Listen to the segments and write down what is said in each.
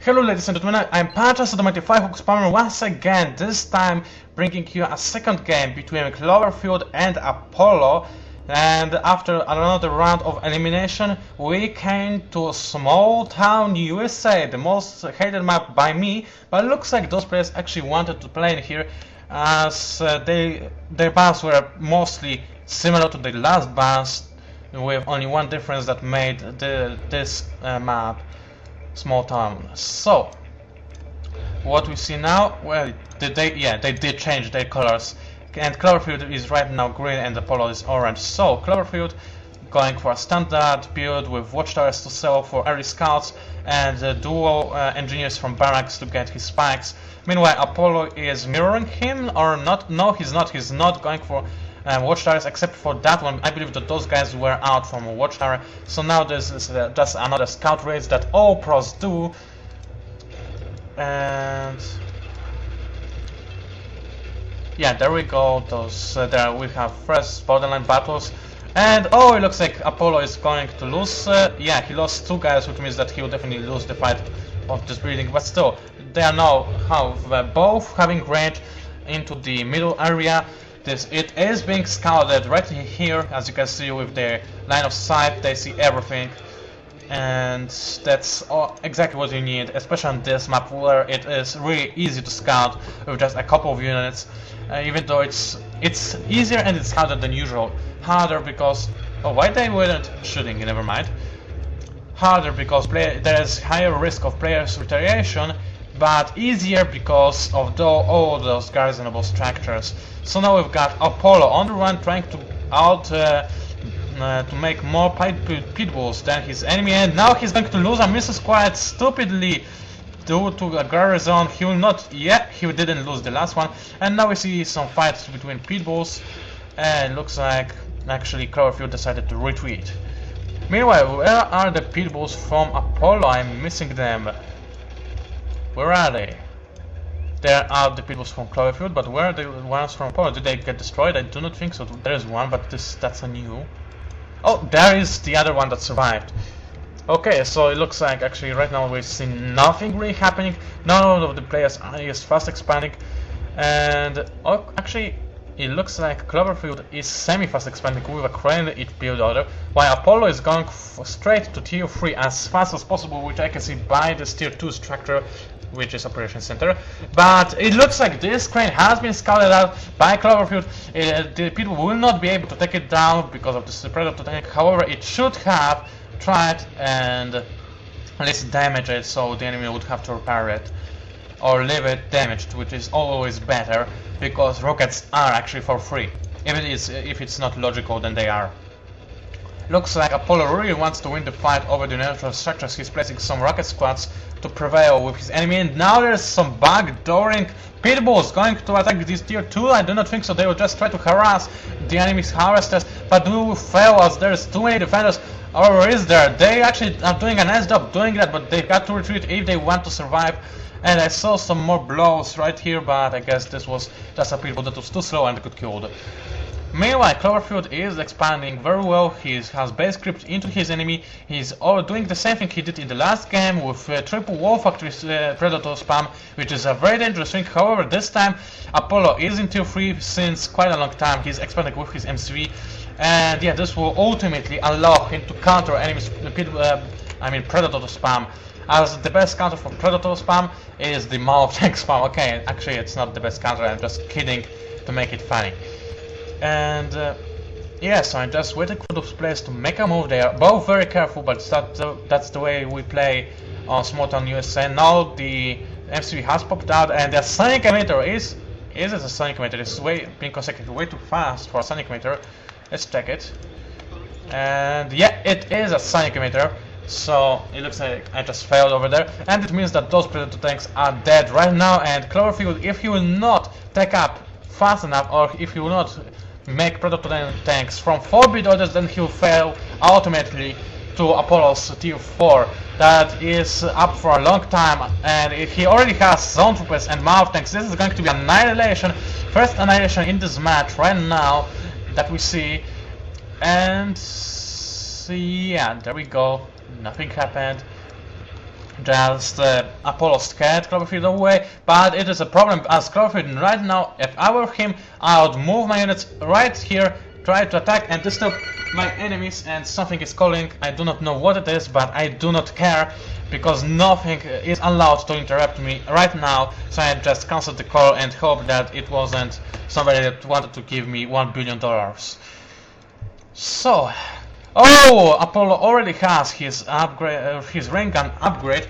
Hello ladies and gentlemen, I'm PANCZASU, the Mighty Firehawk Spammer once again, this time bringing you a second game between Cloverfield and ApoLLo. And after another round of elimination, we came to small town USA, the most hated map by me, but it looks like those players actually wanted to play in here, as their bases were mostly similar to the last base, with only one difference that made this map small town. So what we see now, well, they did change their colors, and Cloverfield is right now green and ApoLLo is orange. So Cloverfield going for a standard build with watchtowers to sell for early scouts and dual engineers from barracks to get his spikes. Meanwhile, ApoLLo is mirroring him, or not? No, he's not going for watchtowers, except for that one. I believe that those guys were out from a watchtower, so now this is just another scout raid that all pros do. And yeah, there we go. Those there we have first borderline battles, and oh, it looks like ApoLLo is going to lose. Yeah, he lost two guys, which means that he will definitely lose the fight of this building. But still, they are now both having range into the middle area. It is being scouted right here, as you can see with their line of sight. They see everything, and that's exactly what you need, especially on this map where it is really easy to scout with just a couple of units. Even though it's easier and it's harder than usual. Harder because why they weren't shooting? Never mind. Harder because there is higher risk of players' retaliation, but easier because of all those garrisonable structures. So now we've got ApoLLo on the run, trying to make more pit bulls than his enemy, and now he's going to lose and misses quite stupidly due to a garrison. He will not. Yeah, he didn't lose the last one, and now we see some fights between pit bulls, and looks like actually Cloverfield decided to retreat. Meanwhile, where are the pit bulls from ApoLLo? I'm missing them. Where are they? There are the people from Cloverfield, but where are the ones from ApoLLo? Did they get destroyed? I do not think so. There is one, but that's a new. Oh, there is the other one that survived. Okay, so it looks like actually right now we see nothing really happening. None of the players is fast expanding, and actually it looks like Cloverfield is semi-fast expanding with a crane it build order, while ApoLLo is going straight to tier 3 as fast as possible, which I can see by this tier 2 structure, which is Operation Center. But it looks like this crane has been scouted out by Cloverfield. The people will not be able to take it down because of this predator tank. However, it should have tried and at least damage it, so the enemy would have to repair it or leave it damaged, which is always better because rockets are actually for free. If it's not logical, then they are. Looks like ApoLLo really wants to win the fight over the neutral structures. He's placing some rocket squads to prevail with his enemy, and now there's some backdooring pit bulls going to attack this tier 2. I do not think so. They will just try to harass the enemy's harvesters, but we will fail as there's too many defenders. Or is there? They actually are doing a nice job doing that, but they've got to retreat if they want to survive. And I saw some more blows right here, but I guess this was just a pit bull that was too slow and got killed. Meanwhile, Cloverfield is expanding very well. He has base crept into his enemy. He's doing the same thing he did in the last game with triple wall factory predator spam, which is a very dangerous thing. However, this time ApoLLo is in tier 3 since quite a long time. He's expanding with his MCV, and yeah, this will ultimately allow him to counter enemies predator spam. As the best counter for predator spam is the mouth tank spam. Okay, actually it's not the best counter. I'm just kidding to make it funny. And yeah, so I'm just waiting for those players to make a move. They are both very careful, but that's the way we play on Small Town USA. Now the MCV has popped out, and the sonic emitter is it a sonic emitter? It's being consecutive way too fast for a sonic emitter. Let's check it. And yeah, it is a sonic emitter. So it looks like I just failed over there, and it means that those predator tanks are dead right now. And Cloverfield, if he will not take up fast enough, or if he will not make predator tanks from 4-bit orders, then he'll fail ultimately to ApoLLo's tier 4. That is up for a long time, and if he already has zone troopers and mouth tanks, this is going to be annihilation. First annihilation in this match right now that we see. And yeah, there we go. Nothing happened. Just ApoLLo scared Cloverfield away, but it is a problem as Cloverfield right now, if I were him, I would move my units right here, try to attack and disturb my enemies, and something is calling. I do not know what it is, but I do not care, because nothing is allowed to interrupt me right now, so I just cancelled the call and hope that it wasn't somebody that wanted to give me $1 billion. So, oh, ApoLLo already has his upgrade, his rank gun upgrade,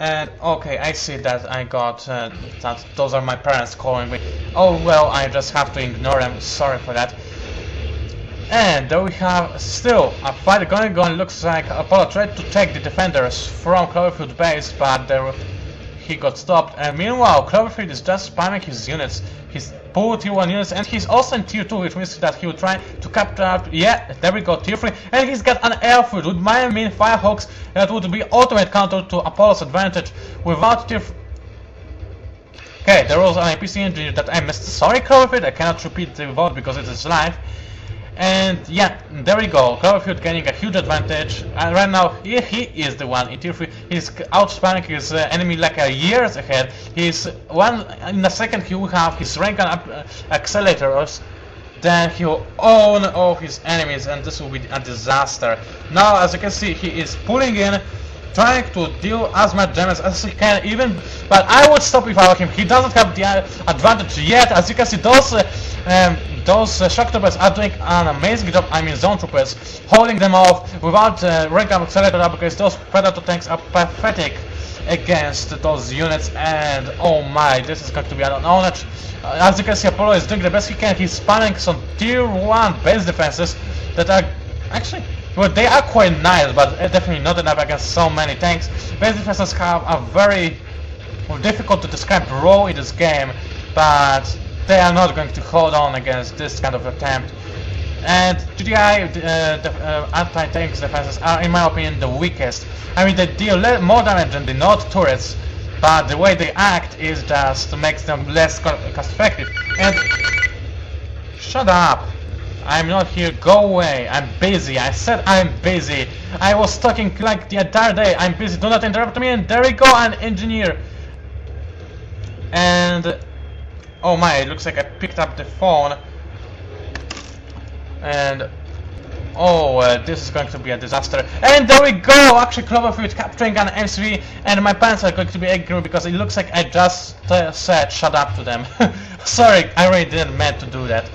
and okay, I see that I got that. Those are my parents calling me. Oh well, I just have to ignore them. Sorry for that. And there we have still a fight going on. Looks like ApoLLo tried to take the defenders from Cloverfield base, but he got stopped. And meanwhile, Cloverfield is just spamming his units. He's full tier 1 units, and he's also in tier 2, which means that he will try to capture. Yeah, there we go, tier 3. And he's got an airfield with my main Firehawks that would be ultimate counter to ApoLLo's advantage without tier. Okay, there was an NPC engineer that I missed. Sorry, Cloverfield, I cannot repeat the vote because it is live. And yeah, there we go. Cloverfield gaining a huge advantage. And right now, he is the one in tier 3. He's outspanning his enemy like a years ahead. He's in a second he will have his rank gun accelerators. Then he will own all his enemies, and this will be a disaster. Now, as you can see, he is pulling in, trying to deal as much damage as he can, but I would stop if I were him. He doesn't have the advantage yet. As you can see, those shock troopers are doing an amazing job. I mean, zone troopers, holding them off without rank up accelerator upgrades. Those predator tanks are pathetic against those units, and oh my, this is going to be an honor. As you can see, ApoLLo is doing the best he can. He's spamming some tier 1 base defenses that are actually, well, they are quite nice, but definitely not enough against so many tanks. Base defenses have a very difficult to describe role in this game, but they are not going to hold on against this kind of attempt. And GDI anti-tank defenses are, in my opinion, the weakest. I mean, they deal more damage than the Node turrets, but the way they act is just to make them less cost effective. And shut up! I'm not here. Go away. I'm busy. I said I'm busy. I was talking like the entire day. I'm busy. Do not interrupt me. And there we go, an engineer. And oh my, it looks like I picked up the phone. And oh, this is going to be a disaster. And there we go! Actually, Cloverfield capturing an MCV, and my parents are going to be angry because it looks like I just said shut up to them. Sorry, I really didn't meant to do that.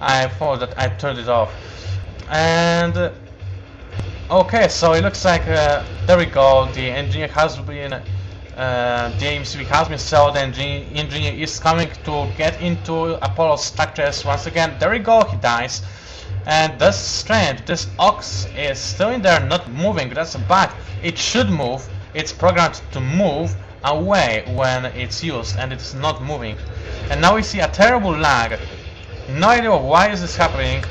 I thought that I turned it off. And okay, so it looks like there we go. The engineer has been the MCV has been sold, and the engineer is coming to get into ApoLLo's structures once again. There we go, he dies. And that's strange, this ox is still in there, not moving. That's a bug. It should move. It's programmed to move away when it's used, and it's not moving. And now we see a terrible lag. No idea why is this happening.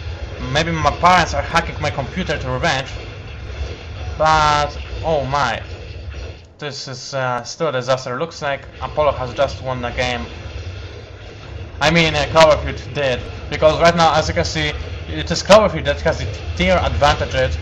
Maybe my parents are hacking my computer to revenge. But oh my, this is still a disaster. Looks like ApoLLo has just won the game. I mean, Cloverfield did, because right now, as you can see, it is Cloverfield that has the tier advantage.